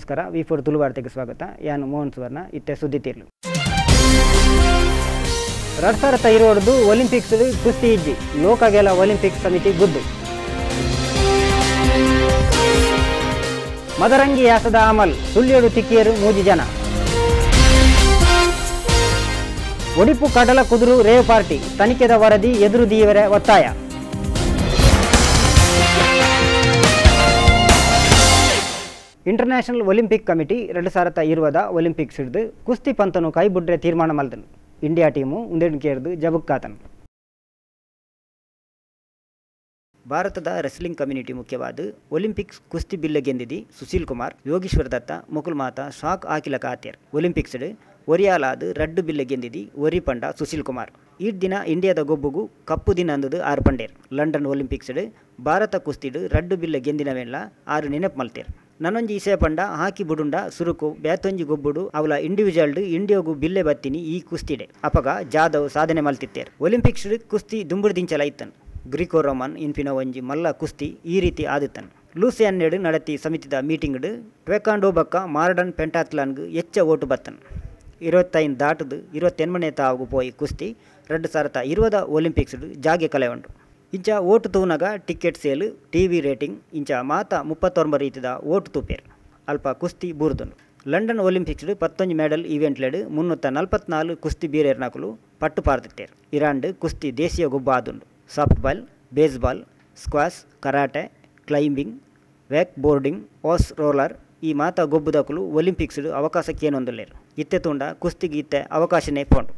ನಮಸ್ಕಾರ ವಿ4 ತುಳು ವಾರ್ತೆಗೆ ಸ್ವಾಗತ. ಯಾನು ಮೋಹನ್ ಸುವರ್ಣ ಇತ್ತೆ ಸುದ್ದಿ ತೀರ್ಲು. 2020 ಒಲಿಂಪಿಕ್ಸ್ ಕುಸ್ತಿ ಇಜ್ಜಿ ಲೋಕಗೆಲ ಒಲಿಂಪಿಕ್ ಸಮಿತಿ ಗುದ್ದು. ಮದರಂಗಿ ಯಾಸದ ಅಮಲ್ ಸುಳ್ಯಡು ತಿಕ್ಕಿಯರು ಮೂಜಿ ಜನ. ಒಡಿಪು ಕಡಲ ಕುದುರು ರೇವ್ ಪಾರ್ಟಿ ತನಿಖೆದ ವರದಿ ಎದುರು ದೀವರ ಒತ್ತಾಯ. ಇಂಟರ್ನ್ಯಾಷನಲ್ ಒಲಿಂಪಿಕ್ ಕಮಿಟಿ 2020 ಒಲಿಂಪಿಕ್ಸ್ ಹಿಡಿದು ಕುಸ್ತಿ ಪಂತನು ಕೈ ಬುಡ್ರೆ ತೀರ್ಮಾನ ಮಲ್ದನು. India team ಉಂದೆಣಿಕೆರ್ದು ಜಬುಕ್ಕಾತನು. ಭಾರತದ ರೆಸ್ಲಿಂಗ್ ಕಮ್ಯುನಿಟಿ ಮುಖ್ಯವಾದ ಒಲಿಂಪಿಕ್ಸ್ ಕುಸ್ತಿ ಬಿಲ್ಲೆ ಗೆಂದಿದಿ ಸುಶೀಲ್ ಕುಮಾರ್, ಯೋಗೀಶ್ವರ್ ದತ್ತ, ಮುಕುಲ್ ಮಾತಾ ಶಾಕ್ ಆಕಿಲ ಕಾತ್ಯರ್. ಒಲಿಂಪಿಕ್ಸ್ ಒರಿಯಾಲಾದ ರಡ್ಡು ಬಿಲ್ಲೆ ಗೆಂದಿದಿ ಒರಿ ಪಂಡ ಸುಶೀಲ್ ಕುಮಾರ್. ಈ ದಿನ ಇಂಡಿಯಾದ ಗೊಬ್ಬುಗು ಕಪ್ಪು ದಿನ ಅಂದದು ಆರು ಪಂಡೇರ್. ಲಂಡನ್ ಒಲಿಂಪಿಕ್ಸ್ ಭಾರತ ಕುಸ್ತಿಡು ರಡ್ಡು ಬಿಲ್ಲೆ ಗೆಂದಿನವೆಲ್ಲ ಆರು ನೆನಪು ಮಲ್ತೇರ್. ನನ್ನೊಂಜಿ ಇಸೆ ಪಂಡ ಹಾಕಿ ಬುಡುಂಡ ಸುರುಕು ಬ್ಯಾತೊಂಜಿ ಗೊಬ್ಬುಡು ಅವಳ ಇಂಡಿವಿಜುವಲ್ಡ್ ಇಂಡಿಯಾಗೂ ಬಿಲ್ಲೆ ಬತ್ತಿನಿ ಈ ಕುಸ್ತಿಡೆ ಅಪಗ ಜಾದವ್ ಸಾಧನೆ ಮಲ್ತಿತ್ತೇರು. ಒಲಿಂಪಿಕ್ಸ್ ಕುಸ್ತಿ ದುಂಬುಡು ದಿಂಚಲ ಇತ್ತನು. ಗ್ರೀಕೋ ರೋಮನ್ ಇನ್ಪಿನ ಒಂಜಿ ಮಲ್ಲ ಕುಸ್ತಿ ಈ ರೀತಿ ಆದಿತ್ತನು. ಲೂಸಿಯನ್ನೆಡು ನಡತಿ ಸಮಿತಿದ ಮೀಟಿಂಗ್ ಟ್ವೆಕಾಂಡೋ ಬಕ್ಕ ಮಾರ್ಡನ್ ಪೆಂಟಾಥ್ಲಾನ್ಗೆ ಎಚ್ಚ ಓಟು ಬತ್ತನು. 25 ದಾಟದು 28ನೇ ತಾವು ಪೋಯಿ ಕುಸ್ತಿ 2020 ಒಲಿಂಪಿಕ್ಸ್ ಜಾಗೆ ಕಲೆ ಉಂಟು. ಇಂಚ ಓಟು ತೂನಗ ಟಿಕೆಟ್ ಸೇಲ್ ಟಿವಿ ರೇಟಿಂಗ್ ಇಂಚ ಮಾತ 39 ರೀತಿದ ಓಟು ತೂಪೇರು ಅಲ್ಪ ಕುಸ್ತಿ ಬೂರ್ದನು. ಲಂಡನ್ ಒಲಿಂಪಿಕ್ಸ್ 11 ಮೆಡಲ್ ಈವೆಂಟ್ಲೆಡ್ 344 ಕುಸ್ತಿ ಬೀರೇರ್ನಾಕುಲು ಪಟ್ಟು ಪಾರ್ದಿತ್ತೇರು. ಇರಾಂಡ್ ಕುಸ್ತಿ ದೇಶೀಯ ಗೊಬ್ಬ ಆದುಂಡು. Softball, baseball, squash, karate, climbing, wakeboarding, ಓಸ್ ರೋಲರ್ ಈ ಮಾತ ಗೊಬ್ಬುದಕುಲು ಒಲಿಂಪಿಕ್ಸ್ ಅವಕಾಶಕ್ಕೇನೊಂದುಲ್ಲೇರು. ಇತ್ತೆ ತುಂಡ ಕುಸ್ತಿಗೆ ಇತ್ತೆ ಅವಕಾಶನೇ ಪೋಂಡು.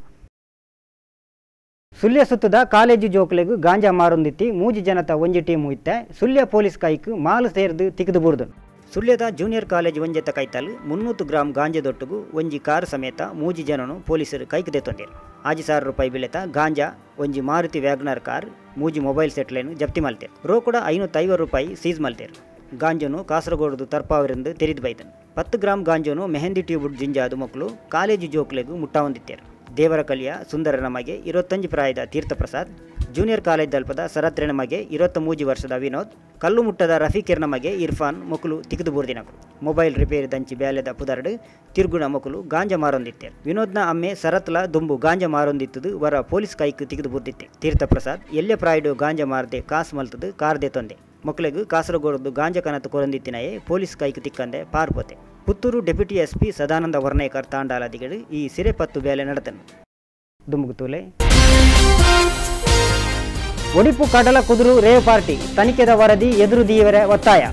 ಸುಳ್ಯ ಸುತ್ತದ ಕಾಲೇಜು ಜೋಕ್ಲೆಗು ಗಾಂಜಾ ಮಾರೊಂದಿತ್ತಿ ಮೂಜಿ ಜನತ ಒಂಜಿ ಟೀಮು ಇತ್ತೆ ಸುಳ್ಯ ಪೊಲೀಸ್ ಕೈಕು ಮಾಲು ಸೇರ್ದು ತಿಕ್ದು ಬುರ್ದನು. ಸುಳ್ಯದ ಜೂನಿಯರ್ ಕಾಲೇಜ್ ಒಂಜೆತ್ತ ಕೈತಲು 300 ಗ್ರಾಂ ಗಾಂಜಾದೊಟ್ಟುಗು ಒಂಜಿ ಕಾರು ಸಮೇತ ಮೂಜಿ ಜನನು ಪೊಲೀಸರು ಕೈಕು ದೆತ್ತೊಂಡೇರು. 5,000 ರೂಪಾಯಿ ಬೆಲೆತ ಗಾಂಜಾ ಒಂಜಿ ಮಾರುತಿ ವ್ಯಾಗ್ನರ್ ಕಾರ್ ಮೂಜಿ ಮೊಬೈಲ್ ಸೆಟ್ಲೇನು ಜಪ್ತಿ ಮಲ್ತೇರು. ರೋಕುಡ 550 ರೂಪಾಯಿ ಸೀಸ್ ಮಲ್ತೇರು. ಗಾಂಜನು ಕಾಸರಗೋಡು ತರ್ಪಾವರಿಂದ ತೆರಿದು ಬೈದನು. 10 ಗ್ರಾಂ ಗಾಂಜನು ಮೆಹಂದಿ ಟ್ಯೂಬ್ ಜಿಂಜಾದು ಮಕ್ಕಳು ಕಾಲೇಜು ಜೋಕ್ಲೆಗು ಮುಟ್ಟ ಹೊಂದಿತ್ತೇರು. ದೇವರಕಲಿಯ ಸುಂದರ ನಮಗೆ 25 ಪ್ರಾಯದ ತೀರ್ಥಪ್ರಸಾದ್, ಜೂನಿಯರ್ ಕಾಲೇಜ್ ದಲ್ಪದ ಶರತ್ ನಮಗೆ 23 ವರ್ಷದ ವಿನೋದ್, ಕಲ್ಲು ಮುಟ್ಟದ ರಫೀಕಿರ್ ನಮಗೆ ಇರ್ಫಾನ್ ಮಕ್ಕಳು ತಿಕ್ದು ಬುರ್ದಿನಕಲು. ಮೊಬೈಲ್ ರಿಪೇರಿ ದಂಚಿ ಬ್ಯಾಲೆದ ಪುದರ್ಡು ತಿರುಗುಣ ಮಕ್ಕಳು ಗಾಂಜಾ ಮಾರೊಂದಿತ್ತೇರು. ವಿನೋದ್ನ ಅಮ್ಮೆ ಶರತ್ಲ ದುಂಬು ಗಾಂಜಾ ಮಾರೊಂದಿತ್ತದು ವರ ಪೊಲೀಸ್ ಕೈಕ್ ತಿಕ್ದು ಬುರ್ದಿತ್ತೆ. ತೀರ್ಥಪ್ರಸಾದ್ ಎಲ್ಲೆ ಪ್ರಾಯ್ಡು ಗಾಂಜಾ ಮಾರದೆ ಕಾಸು ಮಲ್ತದು ಕಾರ್ದೆ ತೊಂದೆ. ಮಕ್ಕಳಿಗೂ ಕಾಸರಗೋಡು ಗಾಂಜಾ ಕನತು ಕೊರಂದಿತ್ತಿನಯೇ ಪೊಲೀಸ್ ಕೈಕ್ ತಿಕ್ಕಂದೆ ಪಾರ್ಪೋತೆ. ಪುತ್ತೂರು ಡೆಪ್ಯೂಟಿ ಎಸ್ಪಿ ಸದಾನಂದ ವರ್ಣೇಕರ್ ತಾಂಡಾಲದಿಗಳು ಈ ಸಿರೆಪತ್ತು ಬೇಲೆ ನಡೆದನು. ದುಮುಗುತೂಲೆ ಒಡಿಪು ಕಡಲ ಕುದುರು ರೇವ್ ಪಾರ್ಟಿ ತನಿಖೆದ ವರದಿ ಎದುರು ದೀವರ ಒತ್ತಾಯ.